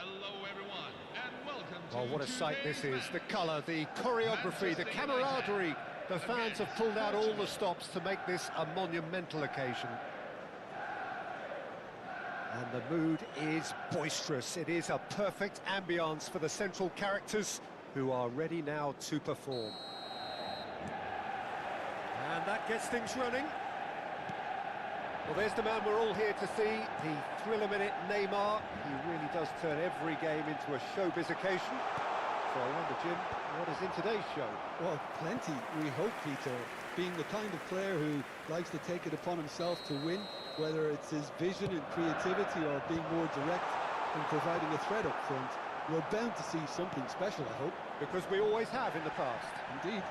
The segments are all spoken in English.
Hello everyone, and welcome to Oh, what a sight this is. The match. colour, the choreography, the camaraderie. The fans have pulled out all the stops to make this a monumental occasion. And the mood is boisterous. It is a perfect ambience for the central characters who are ready now to perform. And that gets things running. Well, there's the man we're all here to see, the thriller-minute Neymar. He really does turn every game into a showbiz occasion. So I wonder, Jim, what is in today's show? Well, plenty, we hope, Peter. Being the kind of player who likes to take it upon himself to win, whether it's his vision and creativity or being more direct and providing a threat up front, we're bound to see something special, I hope. Because we always have in the past. Indeed.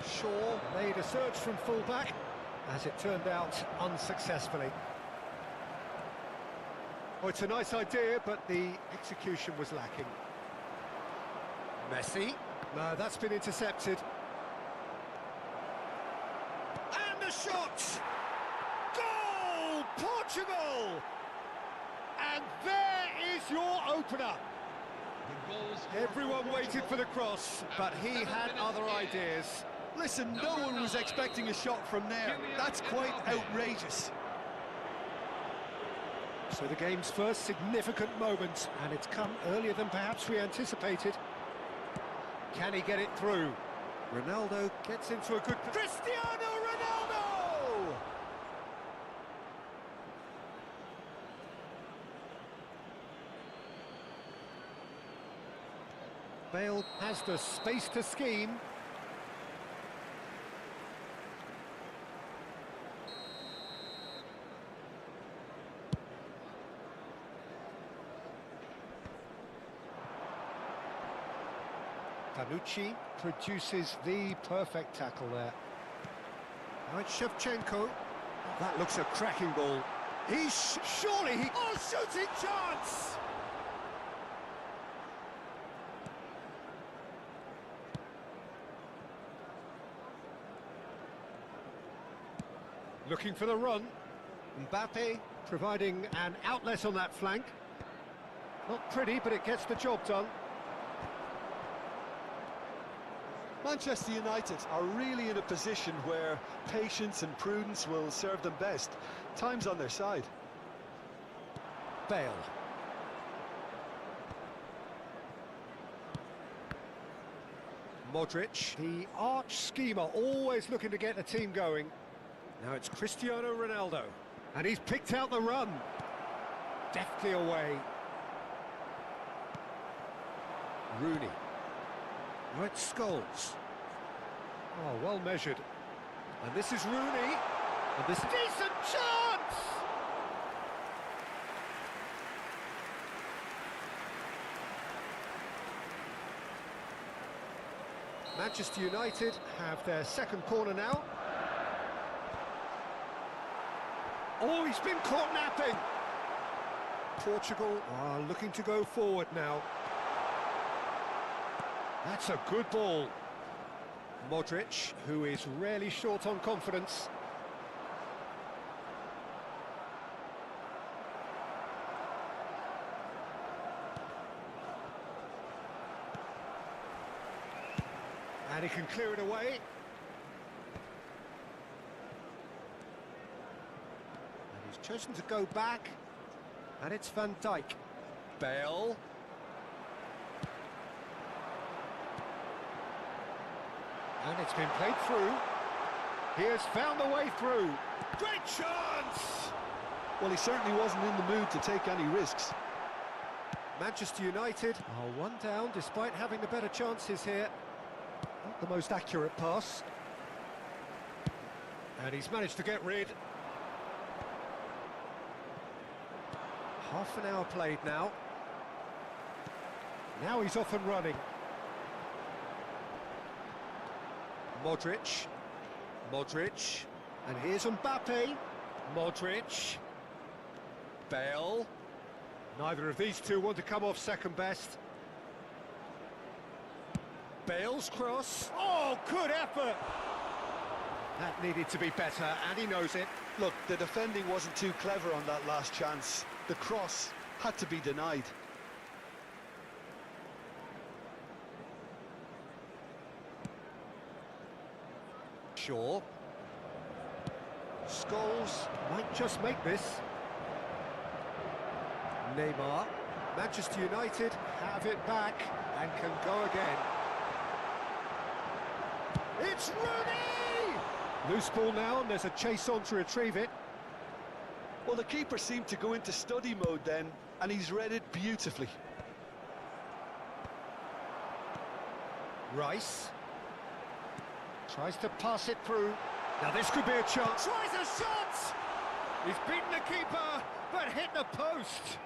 Shaw made a search from full-back, as it turned out unsuccessfully. Oh, it's a nice idea, but the execution was lacking. Messi. No, that's been intercepted. And the shot! Goal! Portugal! And there is your opener. Everyone waited for the cross, but he had other ideas. Listen, no one was expecting a shot from there. That's quite outrageous. So the game's first significant moment, and it's come earlier than perhaps we anticipated. Can he get it through? Ronaldo gets into a good... Cristiano Ronaldo! Bale has the space to scheme. Panucci produces the perfect tackle there. Now it's Shevchenko. Oh, that looks a cracking ball. Surely he... Oh, shooting chance! Looking for the run. Mbappe providing an outlet on that flank. Not pretty, but it gets the job done. Manchester United are really in a position where patience and prudence will serve them best. Time's on their side. Bale. Modric, the arch schemer, always looking to get the team going. Now it's Cristiano Ronaldo, and he's picked out the run. Deftly away. Rooney. Now it's Scholes. Oh, well measured. And this is Rooney. And this decent chance! Manchester United have their second corner now. Oh, he's been caught napping! Portugal are looking to go forward now. That's a good ball. Modric, who is rarely short on confidence. And he can clear it away. And he's chosen to go back. And it's Van Dijk. Bale. And it's been played through. He has found the way through. Great chance! Well, he certainly wasn't in the mood to take any risks. Manchester United are one down despite having the better chances here. Not the most accurate pass. And he's managed to get rid. Half an hour played now. Now he's off and running. Modric, and here's Mbappe, Modric, Bale. Neither of these two want to come off second best. Bale's cross, oh, good effort! That needed to be better, and he knows it. Look, the defending wasn't too clever on that last chance. The cross had to be denied. Shaw. Scholes might just make this. Neymar. Manchester United have it back and can go again. It's Rooney! Loose ball now, and there's a chase on to retrieve it. Well, the keeper seemed to go into study mode then, and he's read it beautifully. Rice. Tries to pass it through. Now this could be a chance. Tries a shot! He's beaten the keeper, but hit the post.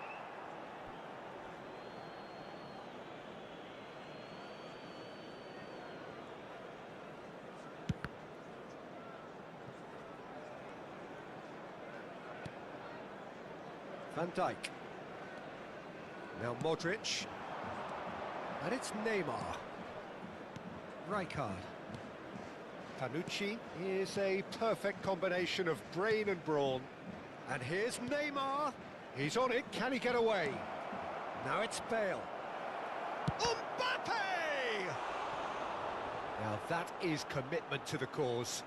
Van Dijk. Now Modric. And it's Neymar. Rijkaard. Panucci is a perfect combination of brain and brawn. And here's Neymar. He's on it. Can he get away? Now it's Bale. Mbappe! Now that is commitment to the cause.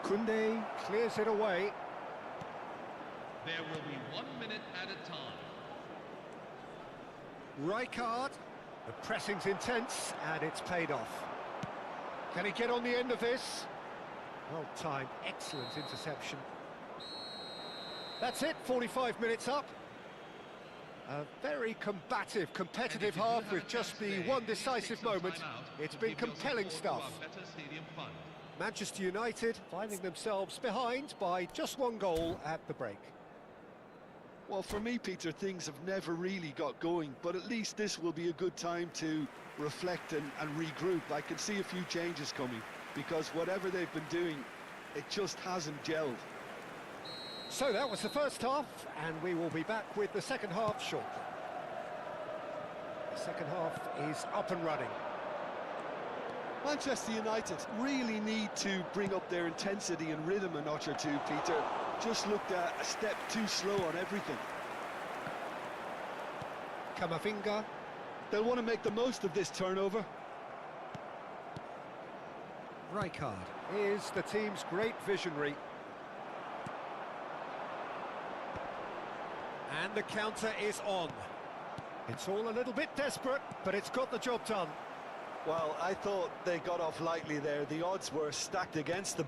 Koundé clears it away. There will be 1 minute at a time. Rijkaard. The pressing's intense, and it's paid off. Can he get on the end of this? Well timed, excellent interception. That's it, 45 minutes up. A very combative, competitive half with just the one decisive moment. It's been compelling stuff. Manchester United finding themselves behind by just one goal at the break. Well, for me, Peter, things have never really got going, but at least this will be a good time to reflect and regroup. I can see a few changes coming, because whatever they've been doing, it just hasn't gelled. So that was the first half, and we will be back with the second half shortly. The second half is up and running. Manchester United really need to bring up their intensity and rhythm a notch or two, Peter. Just looked a step too slow on everything. Camavinga. They'll want to make the most of this turnover. Rijkaard is the team's great visionary. And the counter is on. It's all a little bit desperate, but it's got the job done. Well, I thought they got off lightly there. The odds were stacked against them.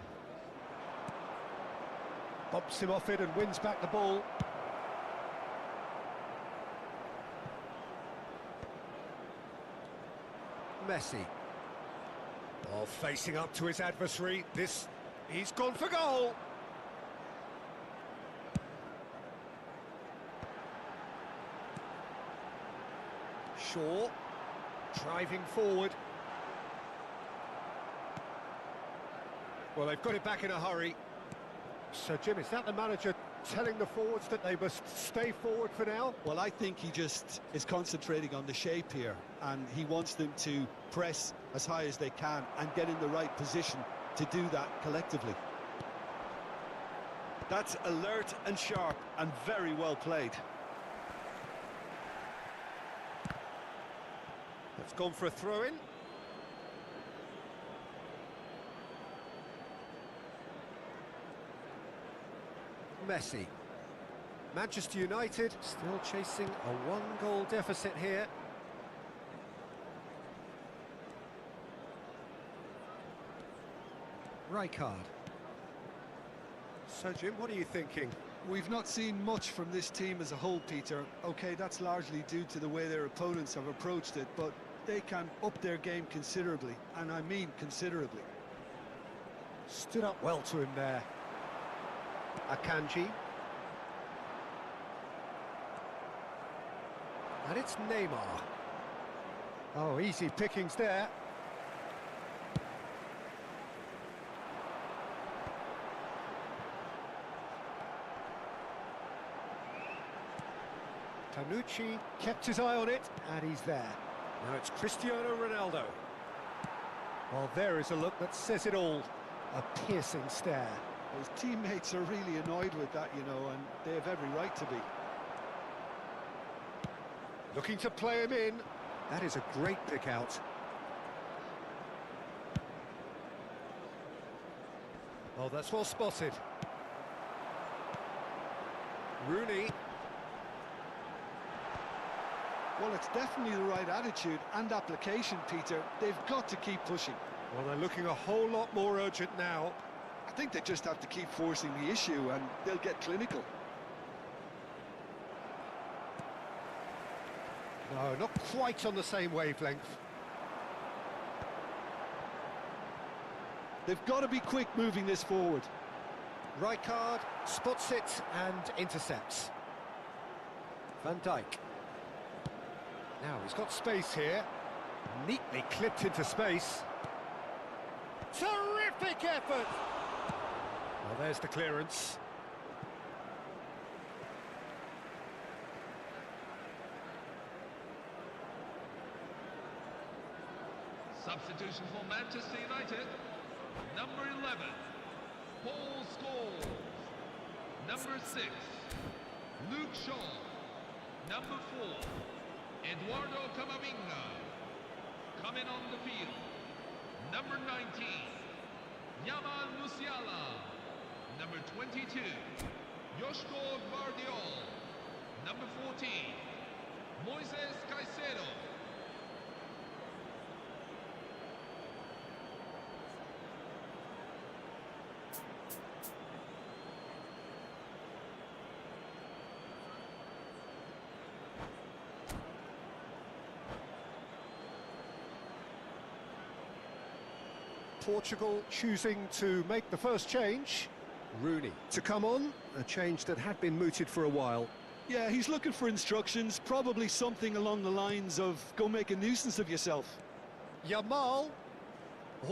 Bumps him off it and wins back the ball. Messi. Oh, facing up to his adversary. He's gone for goal. Shaw. Driving forward. Well, they've got it back in a hurry. So, Jim, is that the manager telling the forwards that they must stay forward for now? Well, I think he just is concentrating on the shape here, and he wants them to press as high as they can and get in the right position to do that collectively. That's alert and sharp and very well played. It's gone for a throw-in. Messi. Manchester United still chasing a one-goal deficit here. Rijkaard. So, Jim, what are you thinking? We've not seen much from this team as a whole, Peter. OK, that's largely due to the way their opponents have approached it, but they can up their game considerably, and I mean considerably. Stood up well to him there. Akanji. And it's Neymar. Oh, easy pickings there. Tanucci kept his eye on it, and he's there. Now it's Cristiano Ronaldo. Well, there is a look that says it all. A piercing stare. His teammates are really annoyed with that, you know, and they have every right to be. Looking to play him in. That is a great pick out. Oh, that's well spotted. Rooney. Well, it's definitely the right attitude and application, Peter. They've got to keep pushing. Well, they're looking a whole lot more urgent now. I think they just have to keep forcing the issue and they'll get clinical. No, not quite on the same wavelength. They've got to be quick moving this forward. Rijkaard spots it and intercepts. Van Dijk. Now he's got space here. Neatly clipped into space. Terrific effort! Well, there's the clearance. Substitution for Manchester United. Number 11, Paul Scholes. Number 6, Luke Shaw. Number 4, Eduardo Camavinga. Coming on the field, number 19, Yamal Musiala. Number 22, Joshko Gvardiol. Number 14, Moises Caicedo. Portugal choosing to make the first change. Rooney to come on, a change that had been mooted for a while. Yeah, he's looking for instructions, probably something along the lines of, go make a nuisance of yourself. Yamal.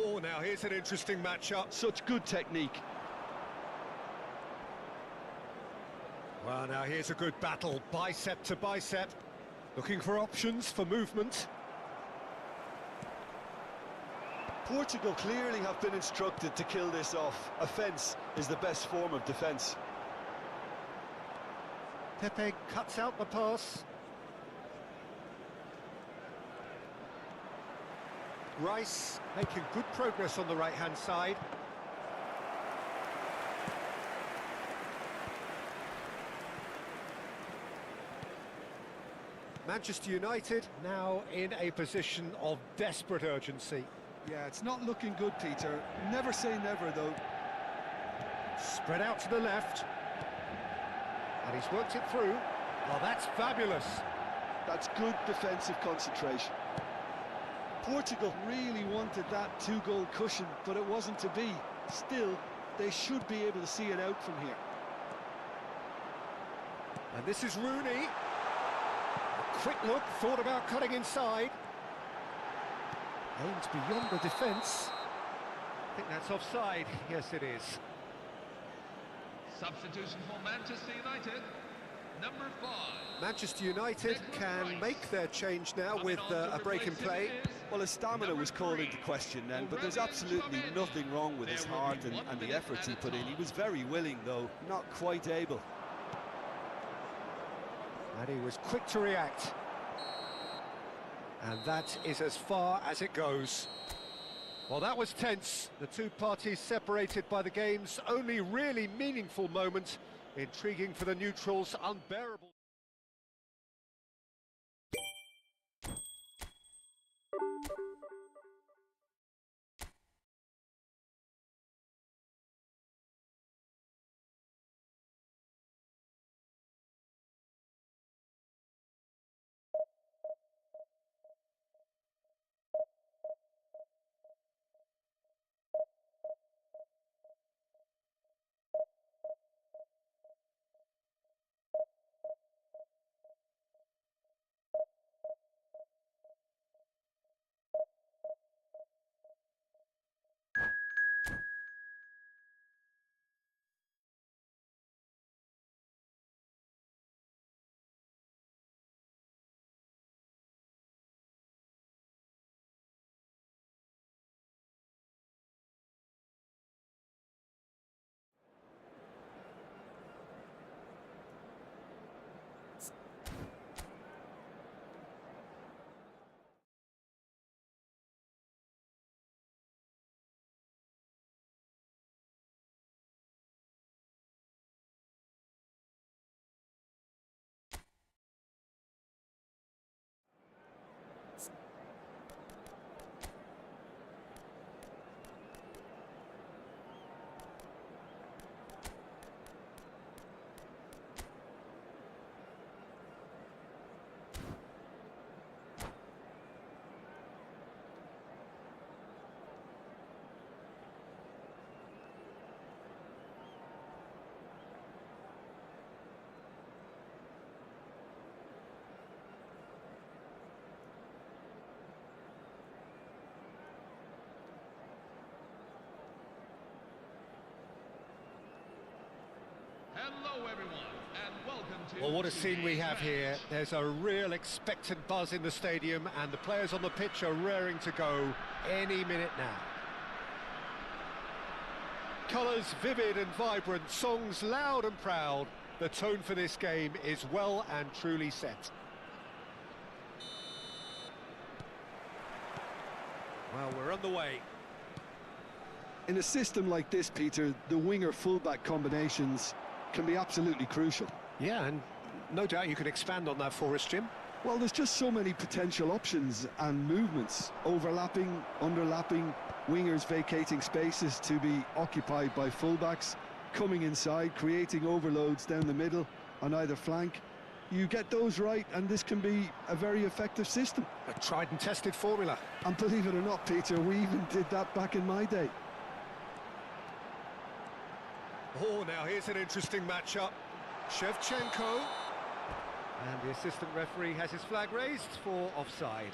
Oh, now here's an interesting matchup. Such good technique. Well, now here's a good battle, bicep to bicep. Looking for options for movement. Portugal clearly have been instructed to kill this off. Offence is the best form of defence. Pepe cuts out the pass. Rice making good progress on the right-hand side. Manchester United now in a position of desperate urgency. Yeah, it's not looking good, Peter. Never say never, though. Spread out to the left. And he's worked it through. Oh, that's fabulous. That's good defensive concentration. Portugal really wanted that two-goal cushion, but it wasn't to be. Still, they should be able to see it out from here. And this is Rooney. A quick look, thought about cutting inside. Aims beyond the defence. I think that's offside. Yes, it is. Substitution for Manchester United. Number 5. Manchester United can make their change now with a break in play. Well, his stamina was called into question then, but there's absolutely nothing wrong with his heart and the efforts he put in. He was very willing, though, not quite able. And he was quick to react. And that is as far as it goes. Well, that was tense. The two parties separated by the game's only really meaningful moment. Intriguing for the neutrals, unbearable. Hello, everyone, and welcome to... Well, what a scene we today's have match. here. There's a real expectant buzz in the stadium, and the players on the pitch are raring to go any minute now. Colours vivid and vibrant, songs loud and proud. The tone for this game is well and truly set. Well, we're on the way. In a system like this, Peter, the winger-fullback combinations can be absolutely crucial. Yeah, and no doubt you could expand on that for us, Jim. Well, there's just so many potential options and movements, overlapping, underlapping, wingers vacating spaces to be occupied by fullbacks, coming inside, creating overloads down the middle on either flank. You get those right, and this can be a very effective system. A tried and tested formula. And believe it or not, Peter, we even did that back in my day. Oh, now here's an interesting matchup. Shevchenko. And the assistant referee has his flag raised for offside.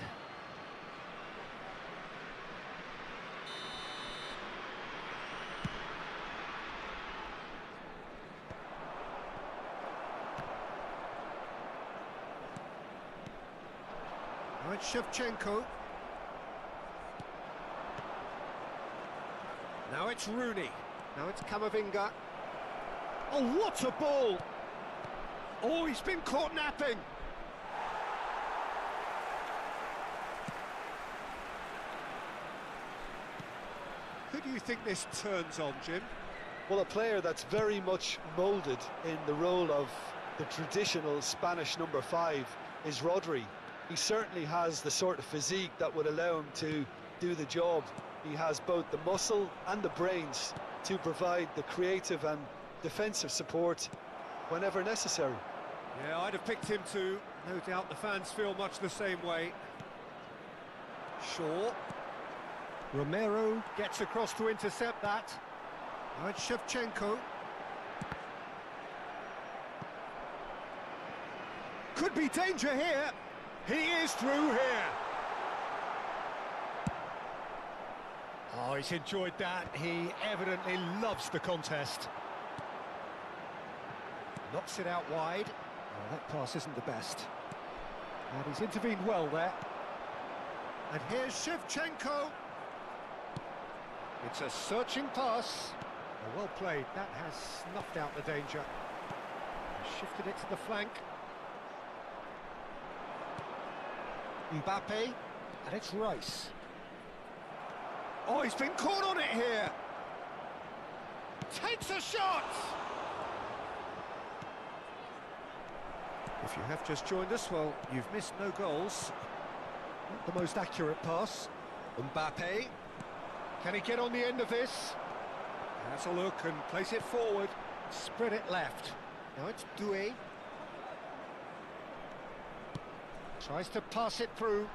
Now it's Shevchenko. Now it's Rooney. Now it's Camavinga. Oh, what a ball! Oh, he's been caught napping. Who do you think this turns on, Jim? Well, a player that's very much moulded in the role of the traditional Spanish number 5 is Rodri. He certainly has the sort of physique that would allow him to do the job. He has both the muscle and the brains to provide the creative and defensive support whenever necessary. Yeah, I'd have picked him too. No doubt the fans feel much the same way. Shaw. Romero gets across to intercept that. Now it's Shevchenko. Could be danger here. He is through here. Oh, he's enjoyed that. He evidently loves the contest. Knocks it out wide. Oh, that pass isn't the best. And he's intervened well there. And here's Shevchenko. It's a searching pass. Oh, well played. That has snuffed out the danger. Shifted it to the flank. Mbappe. And it's Rice. Oh, he's been caught on it here. Takes a shot. If you have just joined us, well, you've missed no goals. Not the most accurate pass. Mbappe. Can he get on the end of this? Has a look and place it forward. Spread it left. Now it's Doué. Tries to pass it through.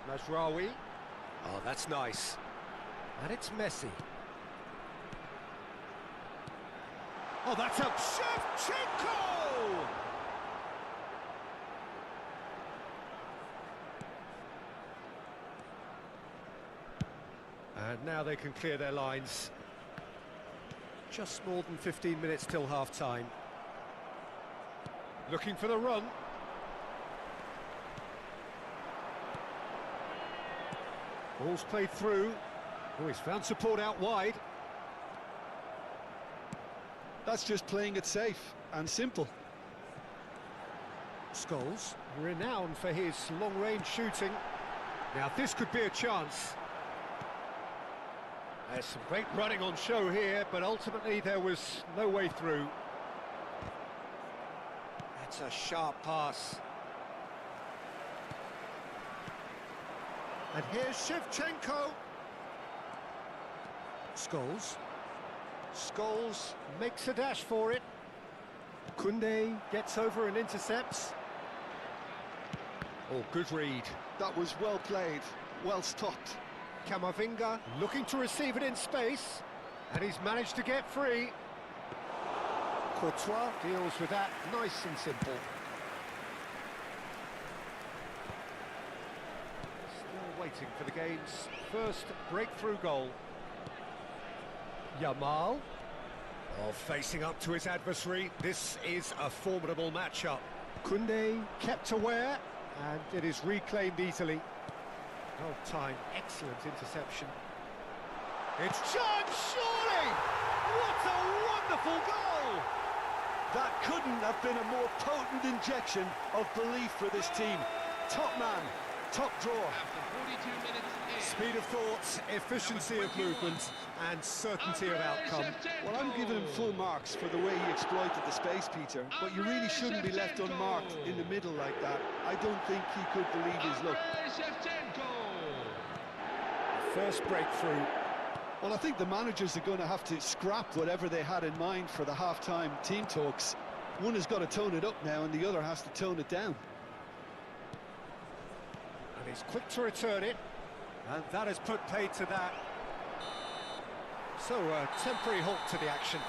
Mazraoui. Oh, that's nice. And it's Messi. Oh, that's a Shevchenko! And now they can clear their lines. Just more than 15 minutes till half-time. Looking for the run. Ball's played through. Oh, he's found support out wide. That's just playing it safe and simple. Scholes, renowned for his long-range shooting. Now this could be a chance. There's some great running on show here, but ultimately there was no way through. That's a sharp pass. And here's Shevchenko. Scholes. Scholes makes a dash for it. Koundé gets over and intercepts. Oh, good read. That was well played, well stopped. Camavinga looking to receive it in space, and he's managed to get free. Courtois deals with that nice and simple. Still waiting for the game's first breakthrough goal. Yamal. Oh, facing up to his adversary, this is a formidable matchup. Koundé kept aware, and it is reclaimed easily. Well timed, excellent interception. It's chance, surely! What a wonderful goal! That couldn't have been a more potent injection of belief for this team. Top man, top draw. After 42 minutes in. Speed of thought, efficiency of movement, and certainty of outcome. Well, I'm giving him full marks for the way he exploited the space, Peter, but you really shouldn't be left unmarked in the middle like that. I don't think he could believe his luck. First breakthrough. Well, I think the managers are going to have to scrap whatever they had in mind for the half-time team talks. One has got to tone it up now, and the other has to tone it down. And he's quick to return it, and that has put paid to that. So, a temporary halt to the action.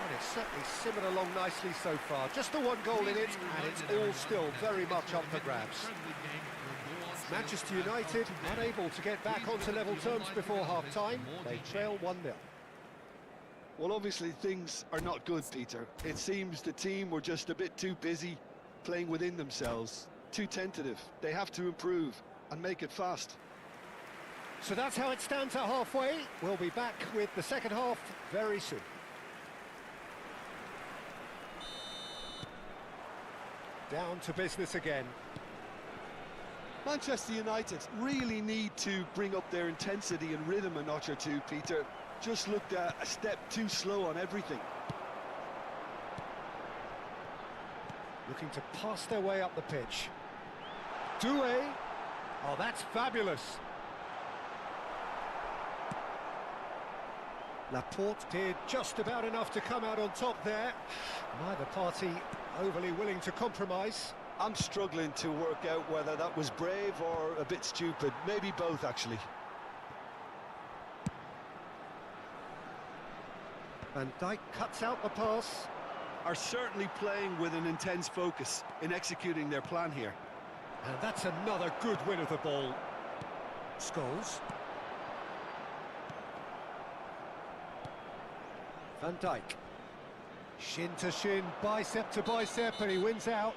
And it's certainly simmered along nicely so far. Just the one goal in it, and it's all still very much up for grabs. Manchester United unable to get back onto level terms before half-time. They trail 1-0. Well, obviously things are not good, Peter. It seems the team were just a bit too busy playing within themselves, too tentative. They have to improve and make it fast. So that's how it stands at halfway. We'll be back with the second half very soon. Down to business again. Manchester United really need to bring up their intensity and rhythm a notch or two, Peter. Just looked a step too slow on everything. Looking to pass their way up the pitch. Doué. Oh, that's fabulous. Laporte did just about enough to come out on top there. Neither party overly willing to compromise. I'm struggling to work out whether that was brave or a bit stupid. Maybe both, actually. Van Dijk cuts out the pass. Are certainly playing with an intense focus in executing their plan here. And that's another good win of the ball. Scholes. Van Dijk. Shin to shin, bicep to bicep, and he wins out.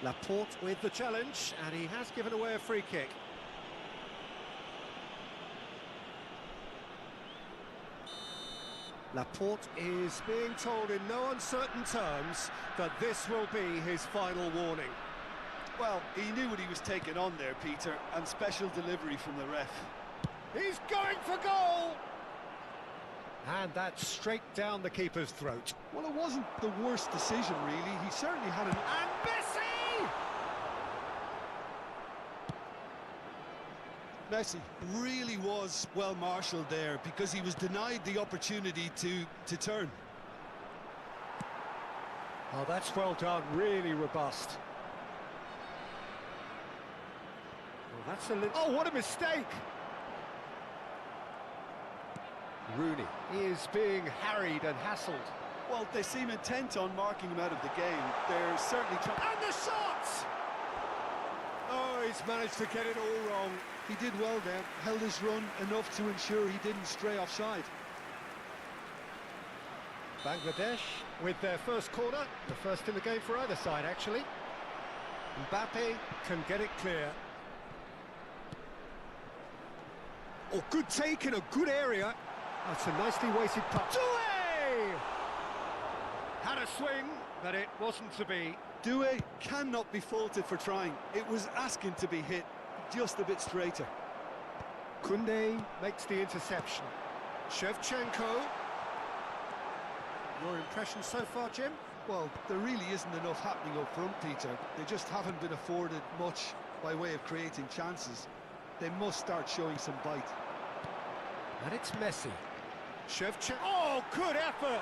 Laporte with the challenge, and he has given away a free kick. Laporte is being told in no uncertain terms that this will be his final warning. Well, he knew what he was taking on there, Peter, and special delivery from the ref. He's going for goal! And that's straight down the keeper's throat. Well, it wasn't the worst decision, really. He certainly had an... And Messi! Messi really was well marshalled there because he was denied the opportunity to turn. Oh, that's well done, really robust. Well, that's a little... Oh, what a mistake! Rooney is being harried and hassled. Well, they seem intent on marking him out of the game. They're certainly trying... And the shot! Oh, he's managed to get it all wrong. He did well there, held his run enough to ensure he didn't stray offside. Bangladesh with their first corner, the first in the game for either side, actually. Mbappe can get it clear. Oh, good take in a good area. That's a nicely weighted puck. Doué! Had a swing, but it wasn't to be. Doué cannot be faulted for trying. It was asking to be hit just a bit straighter. Koundé makes the interception. Shevchenko. Your impression so far, Jim? Well, there really isn't enough happening up front, Peter. They just haven't been afforded much by way of creating chances. They must start showing some bite. And it's Messi. Shevchenko. Oh, good effort!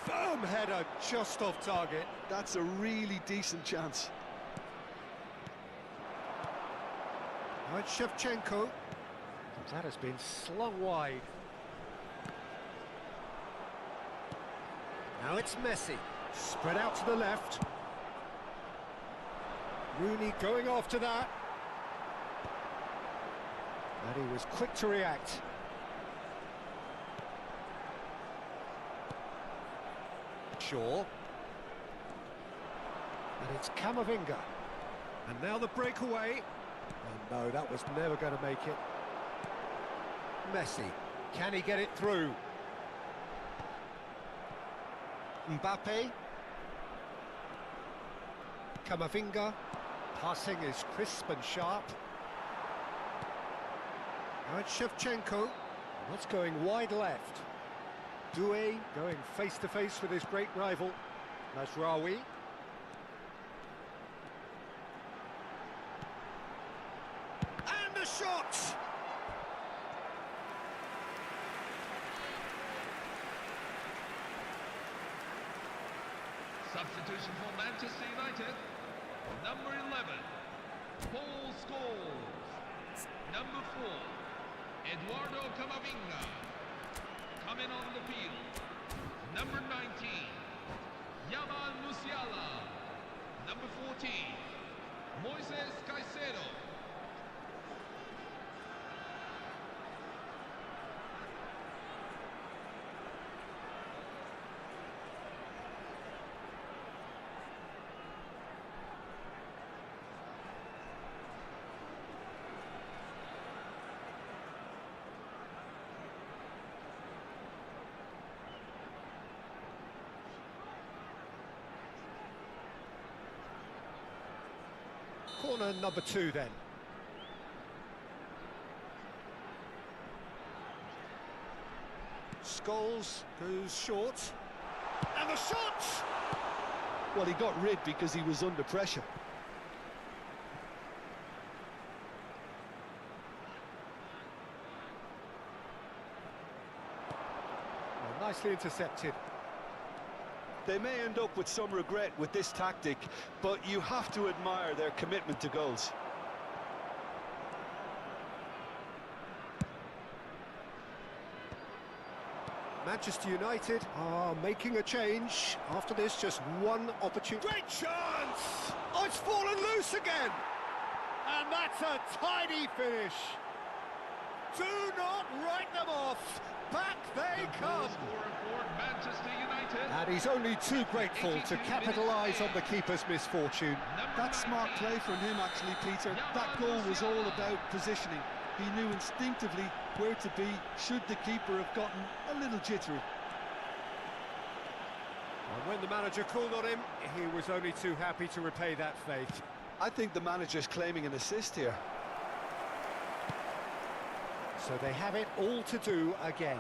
Firm header just off target. That's a really decent chance. Now it's Shevchenko. That has been slung wide. Now it's Messi. Spread out to the left. Rooney going after that. And he was quick to react. sure. And it's Camavinga. And now the breakaway. Oh no, that was never going to make it. Messi. Can he get it through? Mbappe. Camavinga. Passing is crisp and sharp. Now it's Shevchenko. What's going wide left? Doué going face-to-face with his great rival, Mazraoui. And a shot! Substitution for Manchester United. Number 11, Paul Scholes. Number 4, Eduardo Camavinga. Coming on the field, number 19, Yamal Musiala. Number 14, Moises Caicedo. Corner number 2 then. Scholes goes short. And the shot! Well, he got rid because he was under pressure. Well, nicely intercepted. They may end up with some regret with this tactic, but you have to admire their commitment to goals. Manchester United are making a change. After this, just one opportunity. Great chance! Oh, it's fallen loose again! And that's a tidy finish. Do not write them off. Back they come. Manchester United. And he's only too grateful to capitalise on the keeper's misfortune. That's smart play from him, actually, Peter. That goal was all about positioning. He knew instinctively where to be should the keeper have gotten a little jittery. And when the manager called on him, he was only too happy to repay that faith. I think the manager's claiming an assist here. So they have it all to do again.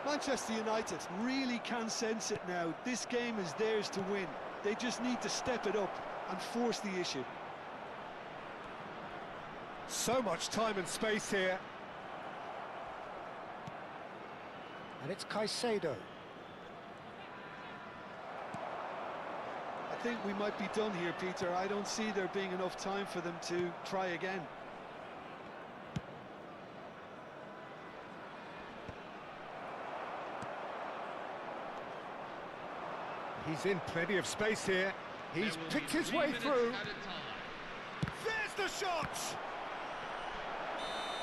Manchester United really can sense it now. This game is theirs to win. They just need to step it up and force the issue. So much time and space here. And it's Caicedo. I think we might be done here, Peter. I don't see there being enough time for them to try again. He's in plenty of space here. He's picked his way through. There's the shot!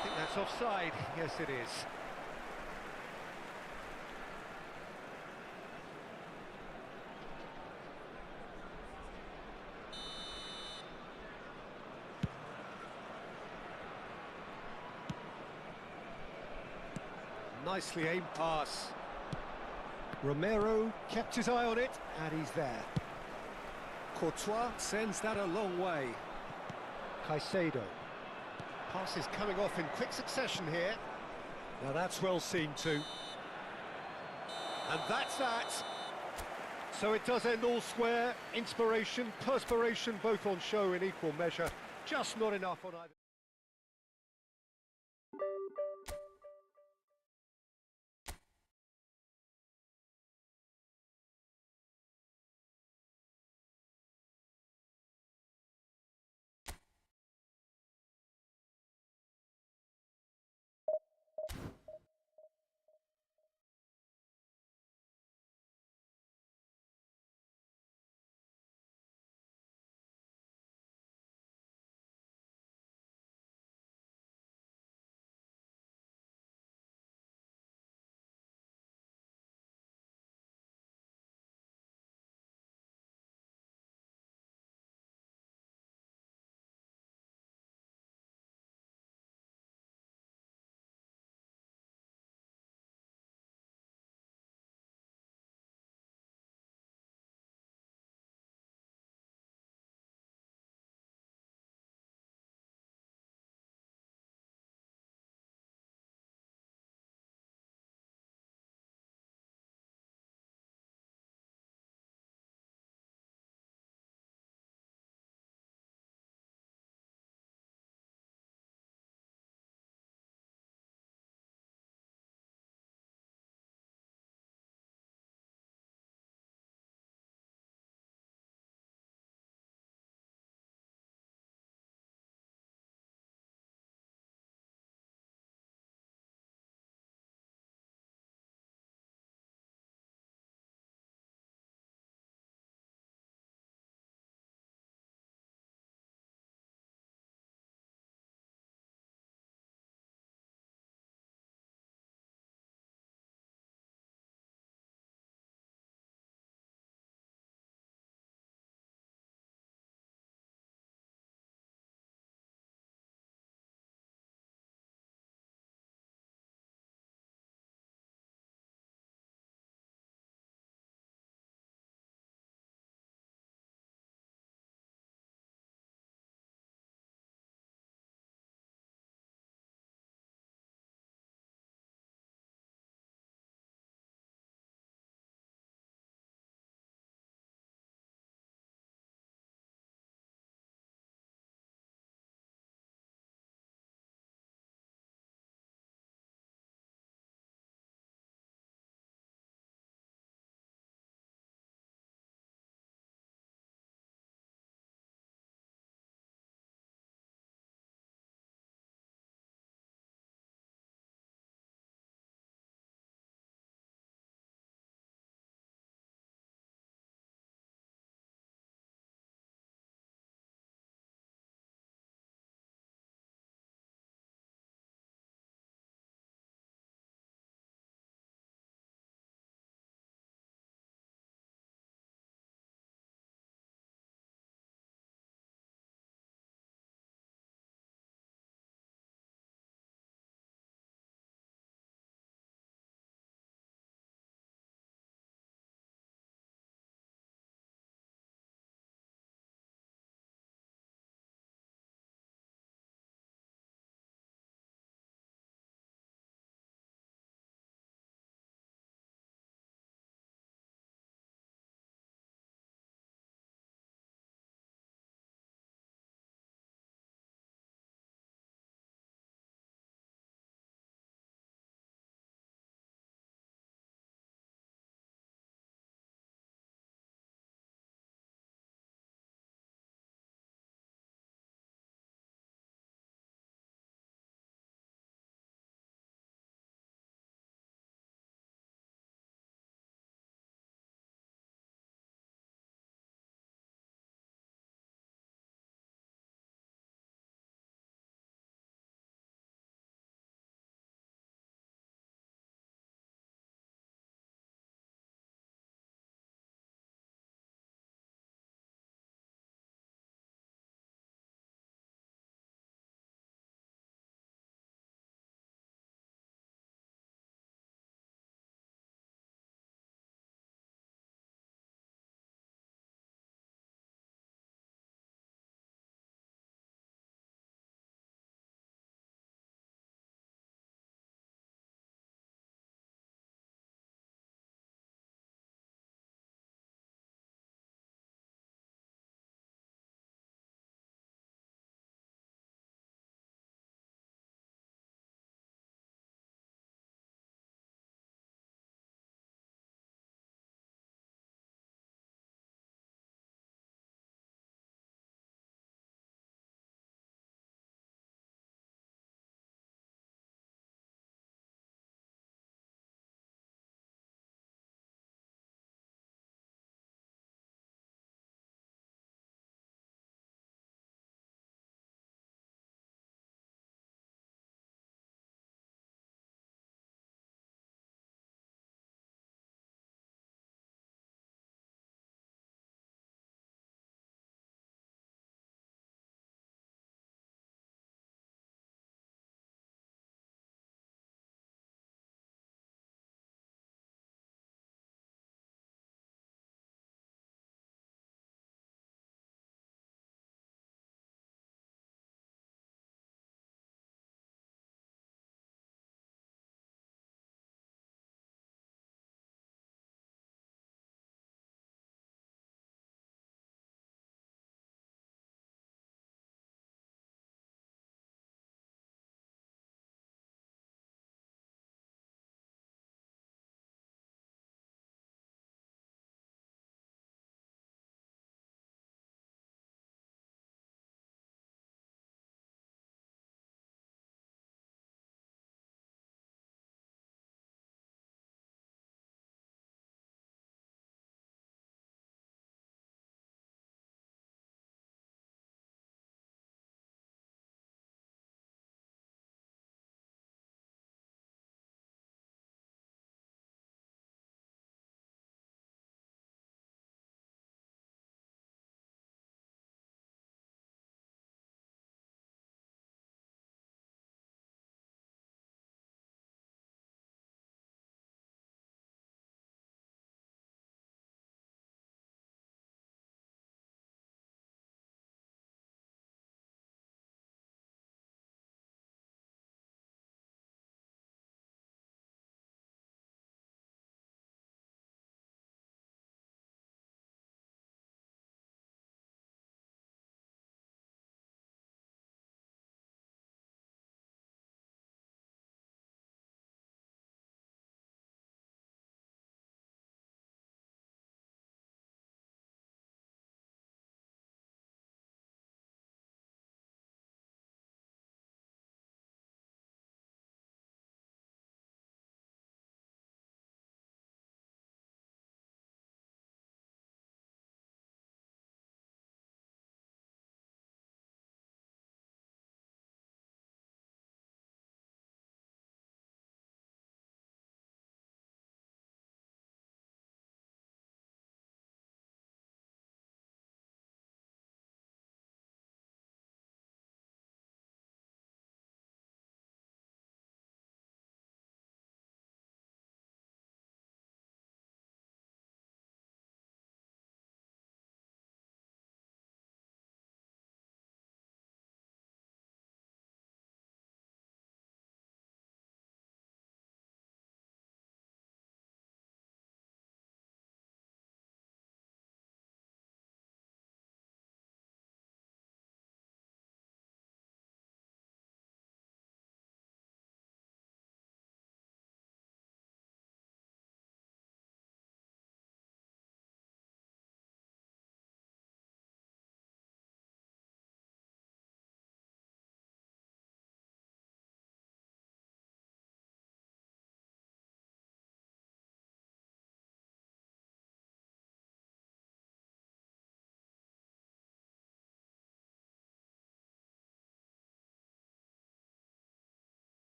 I think that's offside. Yes, it is. Nicely aimed pass. Romero kept his eye on it, and he's there. Courtois sends that a long way. Caicedo. Pass is coming off in quick succession here. Now that's well seen too. And that's that. So it does end all square. Inspiration, perspiration, both on show in equal measure. Just not enough on either.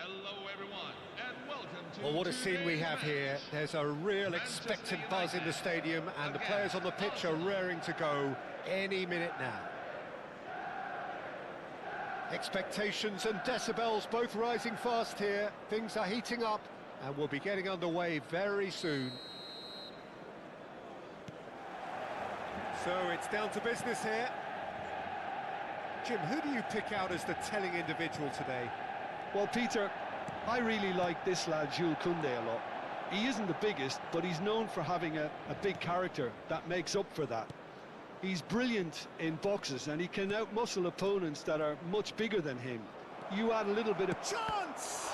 Hello, everyone, and welcome to Well, what a scene we today's have match. here. There's a real Manchester expectant buzz in the United stadium, and the against players on the pitch are Arsenal. raring to go any minute now. Expectations and decibels both rising fast here. Things are heating up, and we'll be getting underway very soon. So it's down to business here. Jim, who do you pick out as the telling individual today? Well, Peter, I really like this lad, Jules Koundé, a lot. He isn't the biggest, but he's known for having a big character that makes up for that. He's brilliant in boxes, and he can outmuscle opponents that are much bigger than him. You add a little bit of... Chance!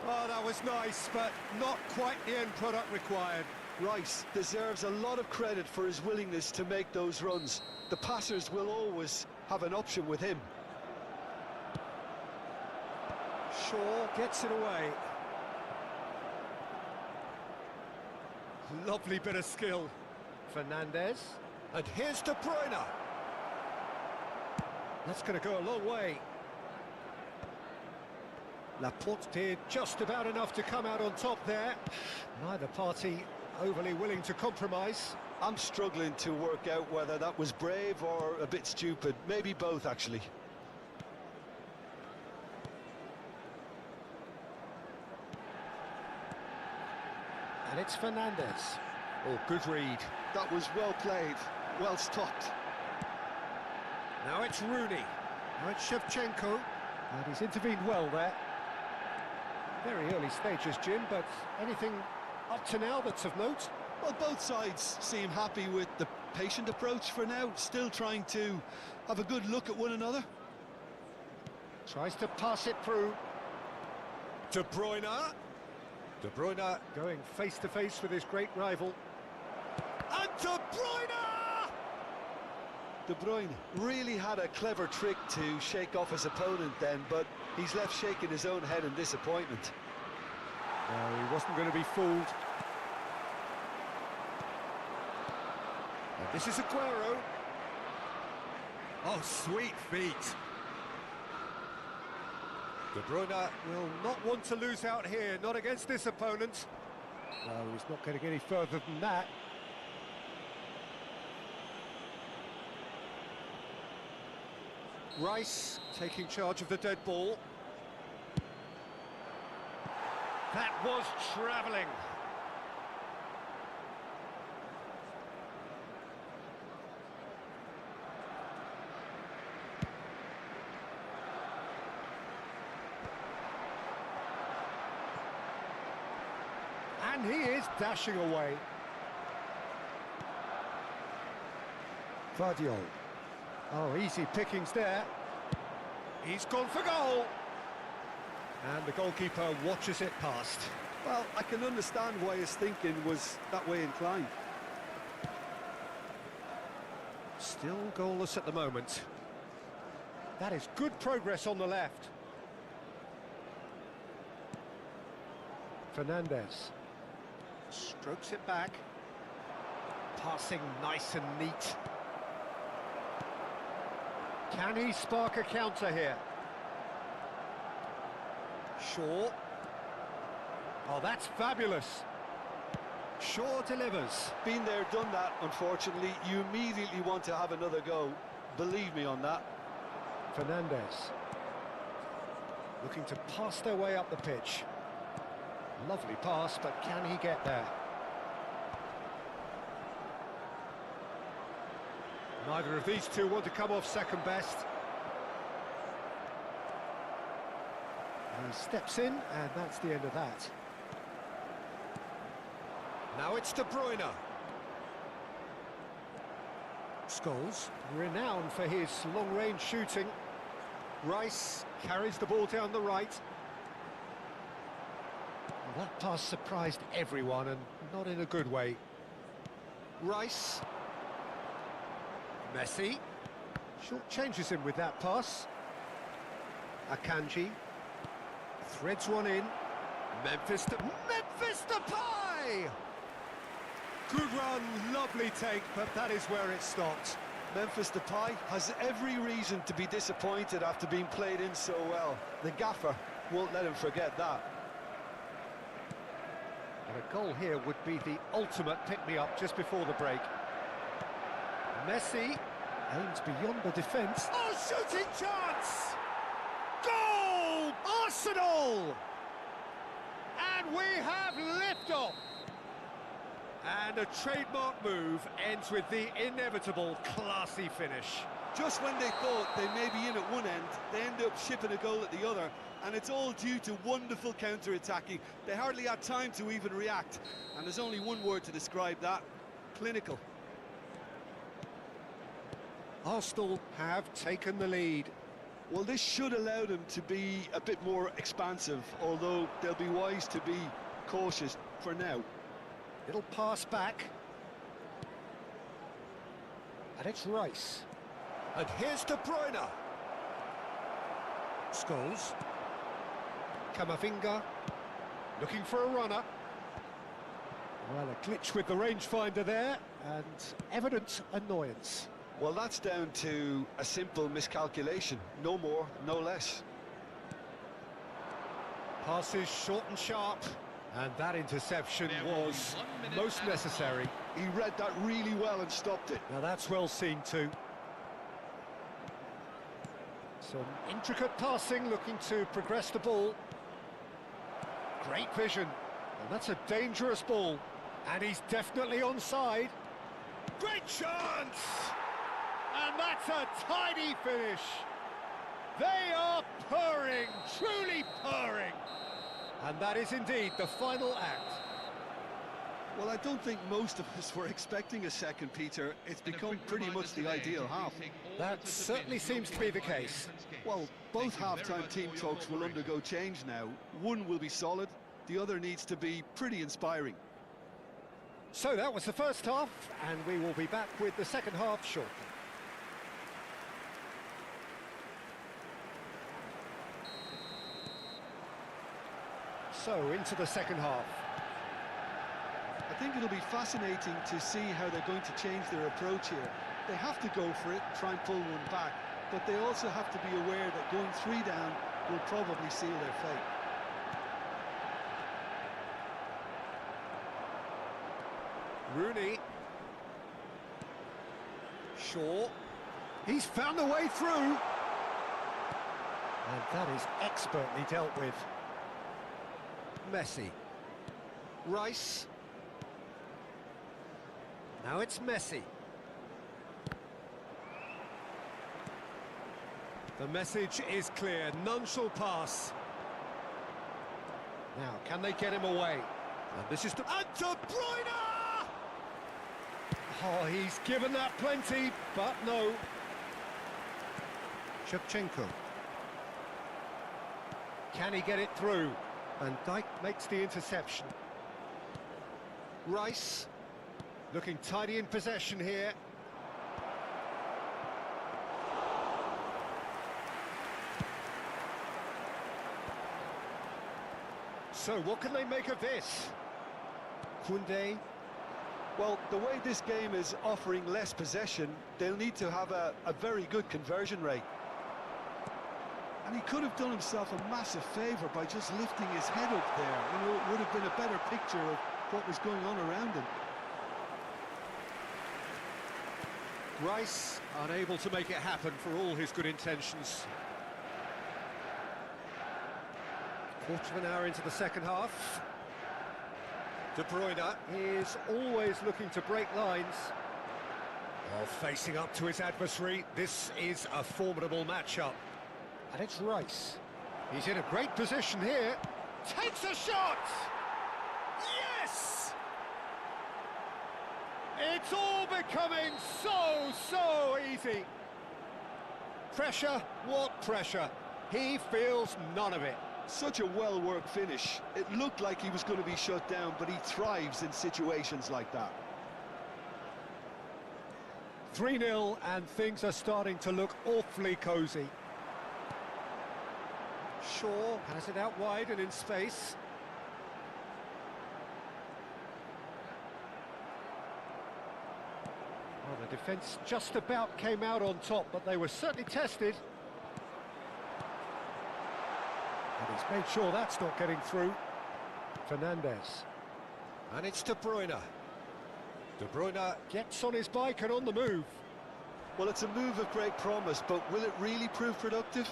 Oh, that was nice, but not quite the end product required. Rice deserves a lot of credit for his willingness to make those runs. The passers will always have an option with him. Shaw gets it away. Lovely bit of skill. Fernandez. And here's De Bruyne. That's going to go a long way. Laporte did just about enough to come out on top there. Neither party overly willing to compromise. I'm struggling to work out whether that was brave or a bit stupid. Maybe both, actually. And it's Fernandez. Oh, good read. That was well played, well stopped. Now it's Rooney. Now it's Shevchenko. And he's intervened well there. Very early stages, Jim, but anything up to now that's of note? Well, both sides seem happy with the patient approach for now, still trying to have a good look at one another. Tries to pass it through. De Bruyne. De Bruyne going face-to-face with his great rival. And De Bruyne! De Bruyne really had a clever trick to shake off his opponent then, but he's left shaking his own head in disappointment. No, he wasn't going to be fooled. And this is Aguero. Oh, sweet feet. De Bruyne will not want to lose out here, not against this opponent. No, he's not going to get any further than that. Rice taking charge of the dead ball. That was travelling. And he is dashing away. Vardiol. Oh, easy pickings there. He's gone for goal. And the goalkeeper watches it past. Well, I can understand why his thinking was that way inclined. Still goalless at the moment. That is good progress on the left. Fernandez. Strokes it back. Passing nice and neat. Can he spark a counter here? Shaw. Oh, that's fabulous. Shaw delivers. Been there, done that, unfortunately. You immediately want to have another go. Believe me on that. Fernandez. Looking to pass their way up the pitch. Lovely pass, but can he get there? Neither of these two want to come off second best. He steps in, and that's the end of that. Now it's De Bruyne. Scholes, renowned for his long-range shooting. Rice carries the ball down the right. Well, that pass surprised everyone, and not in a good way. Rice. Messi. Short changes him with that pass. Akanji. Threads one in. Memphis Depay! Good run, lovely take, but that is where it stopped. Memphis Depay has every reason to be disappointed after being played in so well. The gaffer won't let him forget that. And a goal here would be the ultimate pick-me-up just before the break. Messi aims beyond the defence. Oh, shooting chance! Goal! Arsenal! And we have liftoff! And a trademark move ends with the inevitable classy finish. Just when they thought they may be in at one end, they end up shipping a goal at the other, and it's all due to wonderful counter-attacking. They hardly had time to even react, and there's only one word to describe that: clinical. Arsenal have taken the lead. Well, this should allow them to be a bit more expansive, although they'll be wise to be cautious for now. It'll pass back. And it's Rice. And here's De Bruyne. Scholes. Camavinga. Looking for a runner. Well, a glitch with the rangefinder there, and evident annoyance. Well, that's down to a simple miscalculation. No more, no less. Passes short and sharp. And that interception was most necessary. He read that really well and stopped it. Now that's well seen too. Some intricate passing, looking to progress the ball. Great vision. And that's a dangerous ball. And he's definitely onside. Great chance! And that's a tidy finish. They are purring, truly purring. And that is indeed the final act. Well, I don't think most of us were expecting a second, Peter. It's become pretty much the ideal half. That certainly seems to be the case. Well, both half-time team talks will undergo change now. One will be solid, the other needs to be pretty inspiring. So that was the first half, and we will be back with the second half shortly. So, into the second half. I think it'll be fascinating to see how they're going to change their approach here. They have to go for it, try and pull one back, but they also have to be aware that going 3 down will probably seal their fate. Rooney. Shaw. He's found the way through. And that is expertly dealt with. Messi. Rice. Now it's Messi. The message is clear, none shall pass. Now, can they get him away? And this is and De Bruyne! Oh, he's given that plenty, but no. Shevchenko. Can he get it through? Van Dijk makes the interception. Rice, looking tidy in possession here. So, what can they make of this? Koundé. Well, the way this game is offering less possession, they'll need to have a very good conversion rate. And he could have done himself a massive favour by just lifting his head up there. You know, it would have been a better picture of what was going on around him. Rice unable to make it happen for all his good intentions. Quarter of an hour into the second half. De Bruyne is always looking to break lines. While facing up to his adversary, this is a formidable matchup. And it's Rice. He's in a great position here. Takes a shot! Yes! It's all becoming so easy. Pressure, what pressure? He feels none of it. Such a well-worked finish. It looked like he was going to be shut down, but he thrives in situations like that. 3-0, and things are starting to look awfully cosy. Shaw has it out wide and in space. Well, the defence just about came out on top, but they were certainly tested. And He's made sure that's not getting through. Fernandes. And it's De Bruyne. De Bruyne gets on his bike and on the move. Well, it's a move of great promise, but will it really prove productive?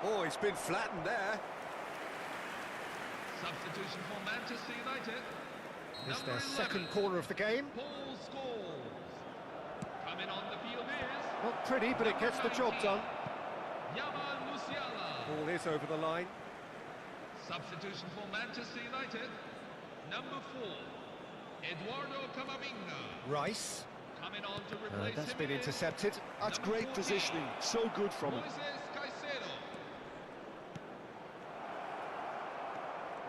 Oh, he's been flattened there. Substitution for Manchester United. It's Number their 11, second corner of the game. Paul Scholes. Coming on the field is... Not pretty, but it gets the job done. Yamal Musiala. Ball is over the line. Substitution for Manchester United. Number 4, Eduardo Camavinga. Rice. Coming on to replace That's him been is intercepted. That's number great 14, positioning, so good from him. Moises Caicedo.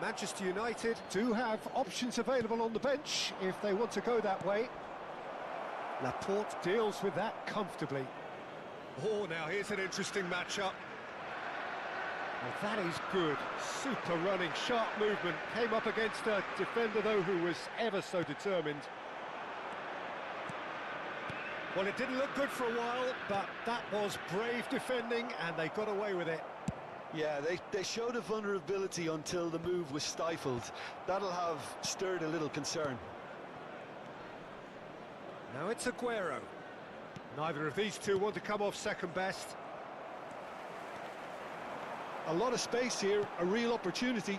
Manchester United do have options available on the bench if they want to go that way. Laporte deals with that comfortably. Oh, now here's an interesting matchup. Well, that is good. Super running, sharp movement. Came up against a defender, though, who was ever so determined. Well, it didn't look good for a while, but that was brave defending, and they got away with it. Yeah, they showed a vulnerability until the move was stifled. That'll have stirred a little concern. Now it's Aguero. Neither of these two want to come off second best. A lot of space here, a real opportunity.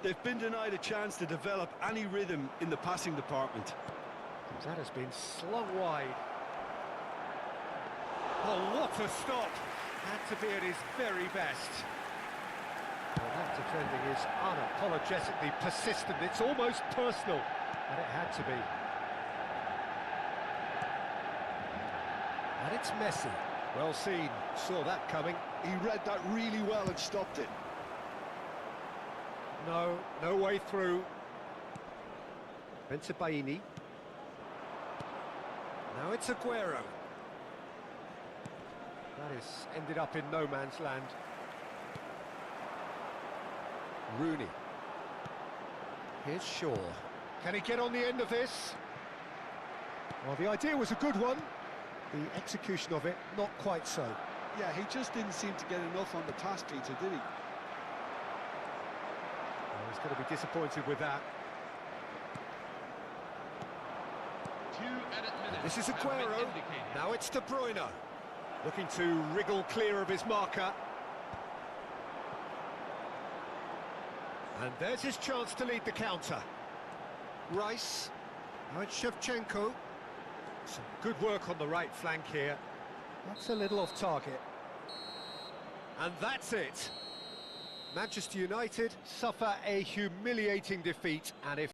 They've been denied a chance to develop any rhythm in the passing department. That has been slung wide. Oh, what a stop! Had to be at his very best. Well, that defending is unapologetically persistent. It's almost personal, and it had to be. And it's Messi. Well seen, saw that coming. He read that really well and stopped it. No way through. Baini. Now it's Aguero. That is ended up in no man's land. Rooney. Here's Shaw. Can he get on the end of this? Well, the idea was a good one. The execution of it, not quite so. Yeah, he just didn't seem to get enough on the pass, Peter, did he? Well, he's going to be disappointed with that. 2 added minutes This is have been Aguero. indicated. Now it's De Bruyne. Looking to wriggle clear of his marker. And there's his chance to lead the counter. Rice. Now it's Shevchenko. Some good work on the right flank here. That's a little off target. And that's it. Manchester United suffer a humiliating defeat, and if